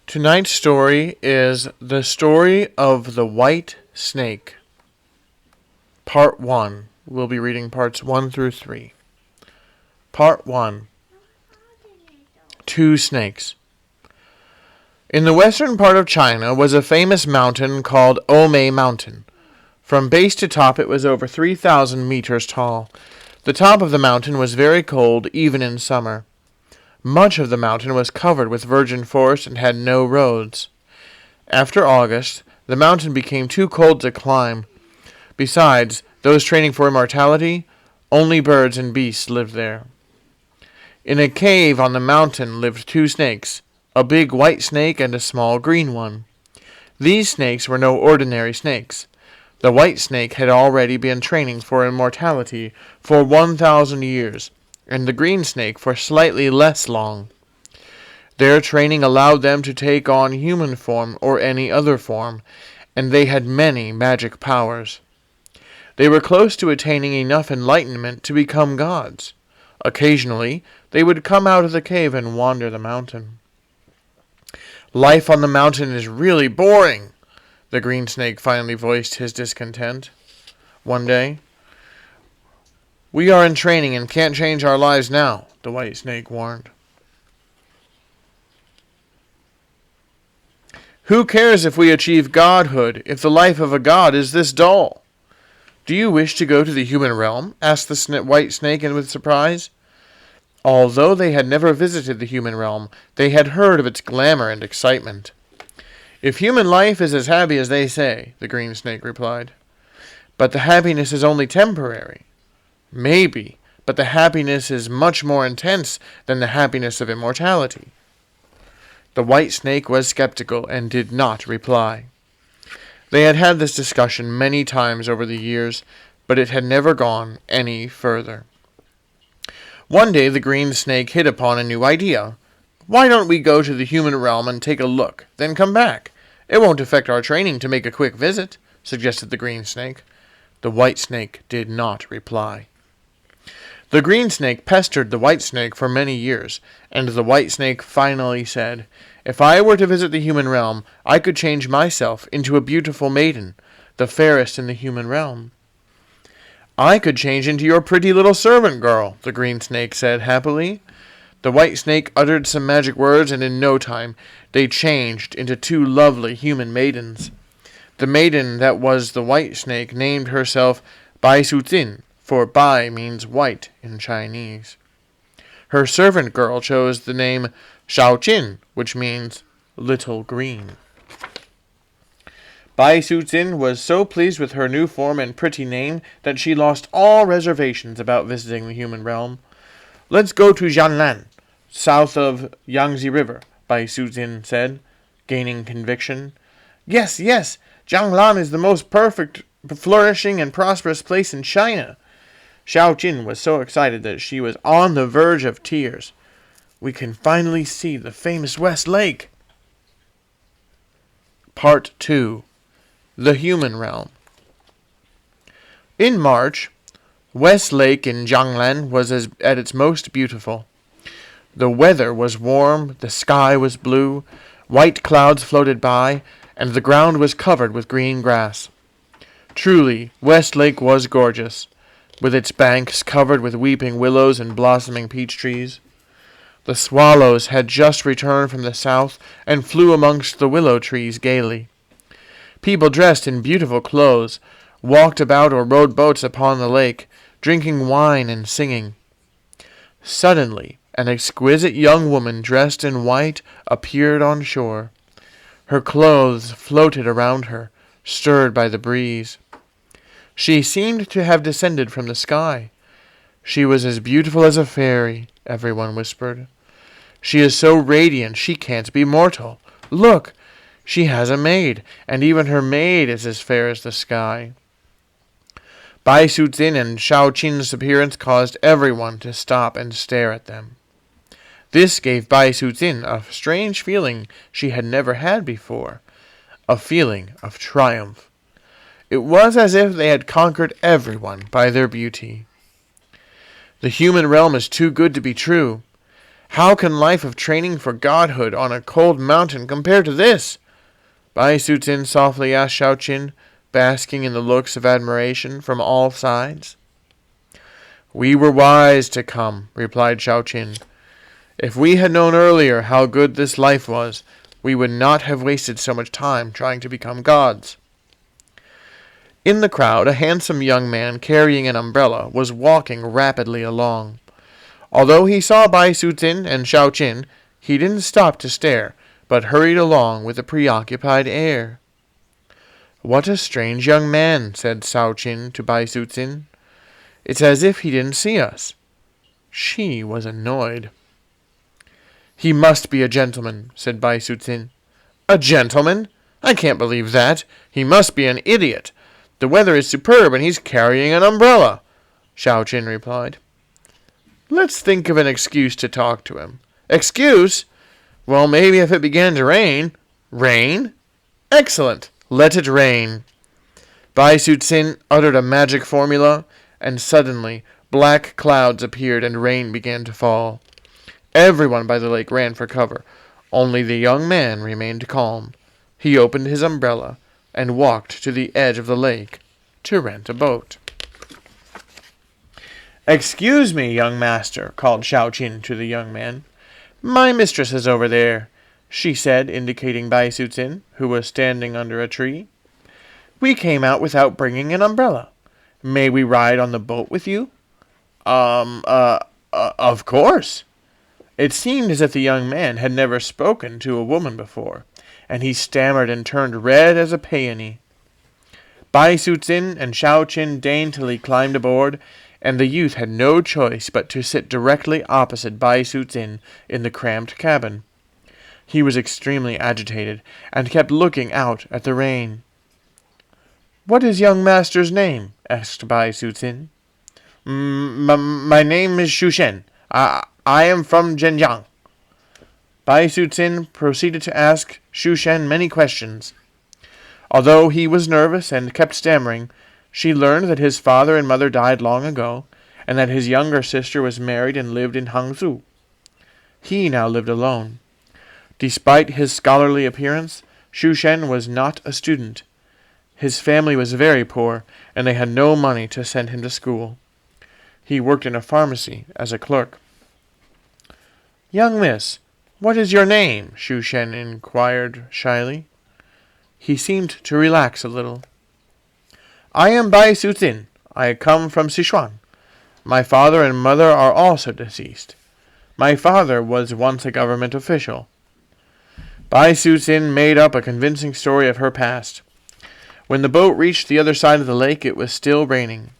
Tonight's story is The Story of the White Snake. Part 1. We'll be reading parts 1 through 3. Part 1. Two Snakes. In the western part of China was a famous mountain called Omei Mountain. From base to top it was over 3,000 meters tall. The top of the mountain was very cold, even in summer. Much of the mountain was covered with virgin forest and had no roads. After August, the mountain became too cold to climb. Besides, those training for immortality, only birds and beasts lived there. In a cave on the mountain lived two snakes, a big white snake and a small green one. These snakes were no ordinary snakes. The white snake had already been training for immortality for 1,000 years, and the green snake for slightly less long. Their training allowed them to take on human form or any other form, and they had many magic powers. They were close to attaining enough enlightenment to become gods. Occasionally, they would come out of the cave and wander the mountain. "Life on the mountain is really boring," the green snake finally voiced his discontent one day. "We are in training and can't change our lives now," the white snake warned. "Who cares if we achieve godhood, if the life of a god is this dull?" "Do you wish to go to the human realm?" asked the white snake with surprise. Although they had never visited the human realm, they had heard of its glamour and excitement. "If human life is as happy as they say," the green snake replied. "But the happiness is only temporary." "Maybe, but the happiness is much more intense than the happiness of immortality." The white snake was skeptical and did not reply. They had had this discussion many times over the years, but it had never gone any further. One day the green snake hit upon a new idea. "Why don't we go to the human realm and take a look, then come back? It won't affect our training to make a quick visit," suggested the green snake. The white snake did not reply. The green snake pestered the white snake for many years, and the white snake finally said, "If I were to visit the human realm, I could change myself into a beautiful maiden, the fairest in the human realm." "I could change into your pretty little servant girl," the green snake said happily. The white snake uttered some magic words, and in no time they changed into two lovely human maidens. The maiden that was the white snake named herself Bai Su Jin, for Bai means white in Chinese. Her servant girl chose the name Shao Jin, which means little green. Bai Su Jin was so pleased with her new form and pretty name that she lost all reservations about visiting the human realm. "Let's go to Jianglan, south of Yangtze River," Bai Su Jin said, gaining conviction. Yes, Jianglan is the most perfect, flourishing, and prosperous place in China." Shao Jin was so excited that she was on the verge of tears. "We can finally see the famous West Lake." Part 2. The Human Realm. In March, West Lake in Jianglan was at its most beautiful. The weather was warm, the sky was blue, white clouds floated by, and the ground was covered with green grass. Truly, West Lake was gorgeous, with its banks covered with weeping willows and blossoming peach trees. The swallows had just returned from the south and flew amongst the willow trees gaily. People dressed in beautiful clothes walked about or rowed boats upon the lake, drinking wine and singing. Suddenly, an exquisite young woman dressed in white appeared on shore. Her clothes floated around her, stirred by the breeze. She seemed to have descended from the sky. "She was as beautiful as a fairy," everyone whispered. "She is so radiant she can't be mortal. Look, she has a maid, and even her maid is as fair as the sky." Bai Su Jin and Shao Qin's appearance caused everyone to stop and stare at them. This gave Bai Su Jin a strange feeling she had never had before, a feeling of triumph. It was as if they had conquered everyone by their beauty. "The human realm is too good to be true. How can life of training for godhood on a cold mountain compare to this? Bai Su-Tsin softly asked Shao-Chin, basking in the looks of admiration from all sides. We were wise to come, replied Shao-Chin. If we had known earlier how good this life was, we would not have wasted so much time trying to become gods. In the crowd, a handsome young man carrying an umbrella was walking rapidly along. Although he saw Bai Su-Tsin and Shao-Chin, he didn't stop to stare, but hurried along with a preoccupied air. What a strange young man, said Shao-Chin to Bai Su-Tsin. It's as if he didn't see us. She was annoyed. He must be a gentleman, said Bai Su-Tsin. A gentleman? I can't believe that. He must be an idiot. The weather is superb, and he's carrying an umbrella, Shao-Chin replied. Let's think of an excuse to talk to him. Excuse? Well, maybe if it began to rain. Rain? Excellent. Let it rain. Bai Su-Tsin uttered a magic formula, and suddenly black clouds appeared and rain began to fall. Everyone by the lake ran for cover. Only the young man remained calm. He opened his umbrella and walked to the edge of the lake to rent a boat. Excuse me, young master, called Shao-Chin to the young man. My mistress is over there, she said, indicating Bai Su-Tsin, who was standing under a tree. We came out without bringing an umbrella. May we ride on the boat with you? Of course. It seemed as if the young man had never spoken to a woman before, and he stammered and turned red as a peony. Bai Su-Tsin and Shao-Chin daintily climbed aboard, and the youth had no choice but to sit directly opposite Bai Su-Tsin in the cramped cabin. He was extremely agitated, and kept looking out at the rain. What is young master's name? Asked Bai Su-Tsin. My name is Shu Shen. I am from Zhenjiang. Bai Su-Tsin proceeded to ask Shu Shen many questions. Although he was nervous and kept stammering, she learned that his father and mother died long ago, and that his younger sister was married and lived in Hangzhou. He now lived alone. Despite his scholarly appearance, Shu Shen was not a student. His family was very poor, and they had no money to send him to school. He worked in a pharmacy as a clerk. Young miss, what is your name? Shu Shen inquired shyly. He seemed to relax a little. I am Bai Su-Tsin. I come from Sichuan. My father and mother are also deceased. My father was once a government official. Bai Su-Tsin made up a convincing story of her past. When the boat reached the other side of the lake, it was still raining.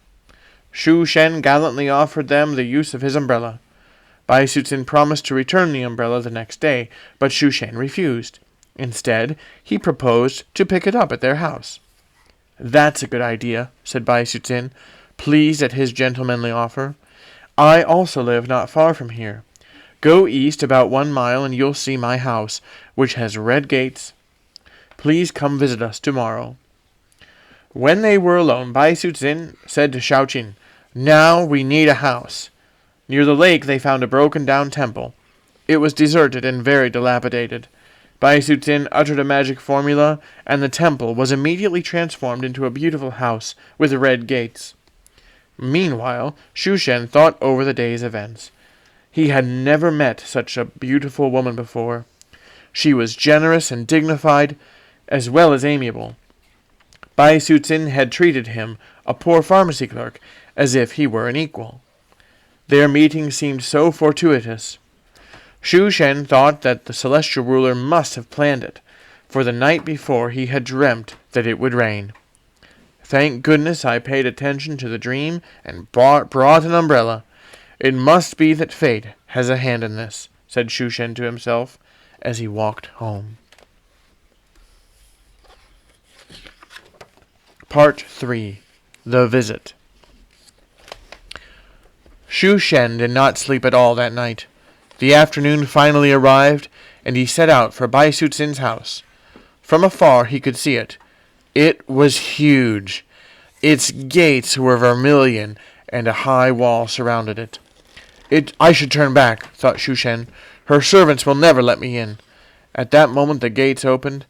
Shu Shen gallantly offered them the use of his umbrella. Bai Su-Tsin promised to return the umbrella the next day, but Shu Shen refused. Instead, he proposed to pick it up at their house. That's a good idea, said Bai Su-Tsin, pleased at his gentlemanly offer. I also live not far from here. Go east about 1 mile and you'll see my house, which has red gates. Please come visit us tomorrow. When they were alone, Bai Su-Tsin said to Shao-Chin, Now we need a house. Near the lake they found a broken-down temple. It was deserted and very dilapidated. Bai Su-Tsin uttered a magic formula, and the temple was immediately transformed into a beautiful house with red gates. Meanwhile, Shu Shen thought over the day's events. He had never met such a beautiful woman before. She was generous and dignified, as well as amiable. Bai Su-Tsin had treated him, a poor pharmacy clerk, as if he were an equal. Their meeting seemed so fortuitous. Shu Shen thought that the celestial ruler must have planned it, for the night before he had dreamt that it would rain. Thank goodness I paid attention to the dream and brought an umbrella. It must be that fate has a hand in this, said Shu Shen to himself as he walked home. Part 3. The Visit. Shu Shen did not sleep at all that night. The afternoon finally arrived, and he set out for Bai Su-Tsin's house. From afar he could see it. It was huge. Its gates were vermilion, and a high wall surrounded it. I should turn back, thought Shu Shen. Her servants will never let me in. At that moment the gates opened,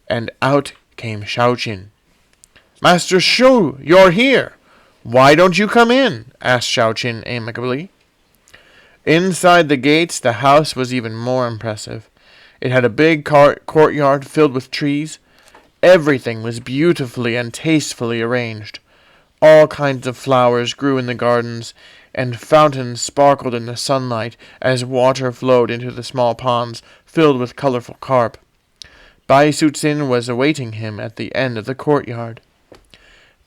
and out came Xiaoqin. Master Shu, you're here. Why don't you come in? Asked Xiaoqin amicably. Inside the gates, the house was even more impressive. It had a big courtyard filled with trees. Everything was beautifully and tastefully arranged. All kinds of flowers grew in the gardens, and fountains sparkled in the sunlight as water flowed into the small ponds filled with colorful carp. Bai Sucin was awaiting him at the end of the courtyard.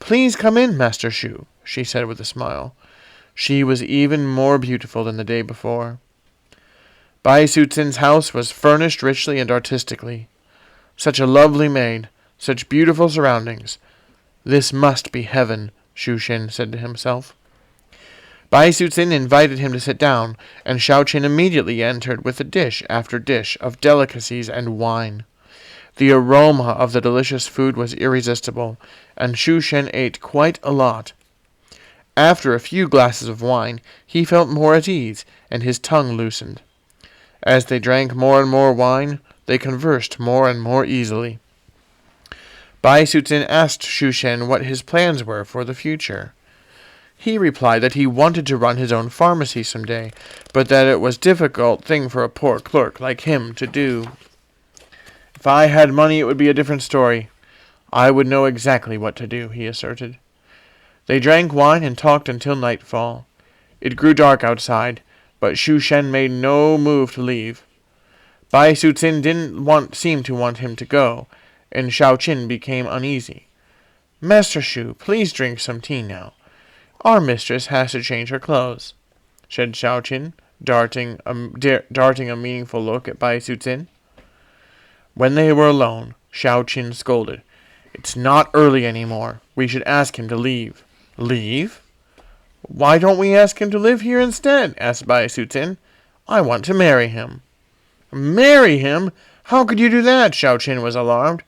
Please come in, Master Shu, she said with a smile. She was even more beautiful than the day before. Bai Sucin's house was furnished richly and artistically. Such a lovely maid, such beautiful surroundings. This must be heaven, Shu Shen said to himself. Bai Sucin invited him to sit down, and Xiaoqin immediately entered with dish after dish of delicacies and wine. The aroma of the delicious food was irresistible, and Shu Shen ate quite a lot. After a few glasses of wine, he felt more at ease, and his tongue loosened. As they drank more and more wine, they conversed more and more easily. Bai Sucin asked Shu Shen what his plans were for the future. He replied that he wanted to run his own pharmacy someday, but that it was a difficult thing for a poor clerk like him to do. If I had money, it would be a different story. I would know exactly what to do, he asserted. They drank wine and talked until nightfall. It grew dark outside, but Shu Shen made no move to leave. Bai Sucin didn't seem to want him to go, and Xiaoqin became uneasy. Master Shu, please drink some tea now. Our mistress has to change her clothes, said Xiaoqin, darting a meaningful look at Bai Sucin. When they were alone, Xiaoqin scolded. It's not early anymore. We should ask him to leave. Leave? Why don't we ask him to live here instead? Asked Bai Sucin. I want to marry him. Marry him? How could you do that? Xiaoqin was alarmed.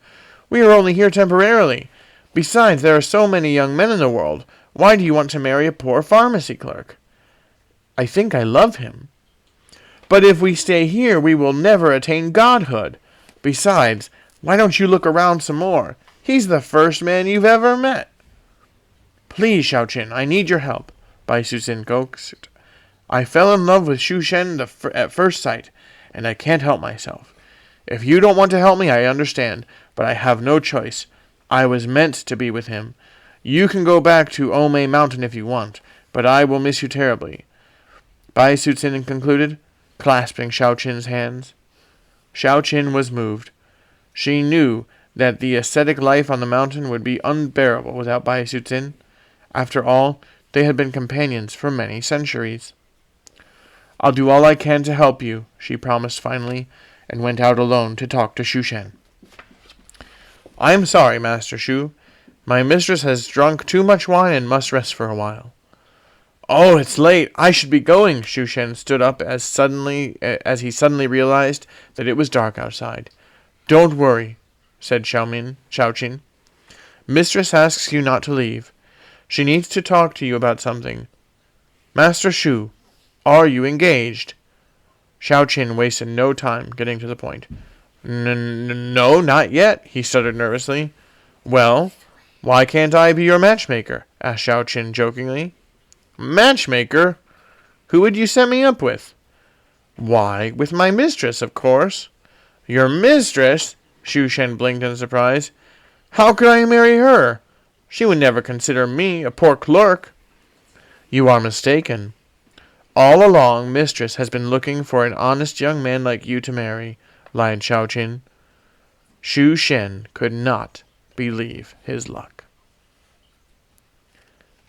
We are only here temporarily. Besides, there are so many young men in the world. Why do you want to marry a poor pharmacy clerk? I think I love him. But if we stay here, we will never attain godhood. Besides, why don't you look around some more? He's the first man you've ever met. Please, Xiaoqin, I need your help, Bai Sucin coaxed. I fell in love with Shu Shen at first sight, and I can't help myself. If you don't want to help me, I understand, but I have no choice. I was meant to be with him. You can go back to Omei Mountain if you want, but I will miss you terribly. Bai Sucin concluded, clasping Xiaoqin's hands. Xiaoqin was moved. She knew that the ascetic life on the mountain would be unbearable without Bai Sucin. After all, they had been companions for many centuries. I'll do all I can to help you, she promised finally, and went out alone to talk to Shu Shen. I am sorry, Master Shu. My mistress has drunk too much wine and must rest for a while. Oh, it's late. I should be going. Shu Shen stood up as he suddenly realized that it was dark outside. Don't worry, said Xiaoqin. Mistress asks you not to leave. She needs to talk to you about something. Master Shu, are you engaged? Xiaoqin wasted no time getting to the point. No, not yet, he stuttered nervously. Well, why can't I be your matchmaker? Asked Xiaoqin jokingly. Matchmaker? Who would you set me up with? Why, with my mistress, of course. Your mistress? Shu Shen blinked in surprise. How could I marry her? She would never consider me a poor clerk. You are mistaken. All along, mistress has been looking for an honest young man like you to marry, lied Xiaoqin. Shu Shen could not believe his luck.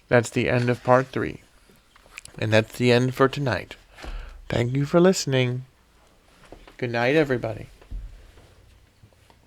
That's the end of part 3. And that's the end for tonight. Thank you for listening. Good night, everybody.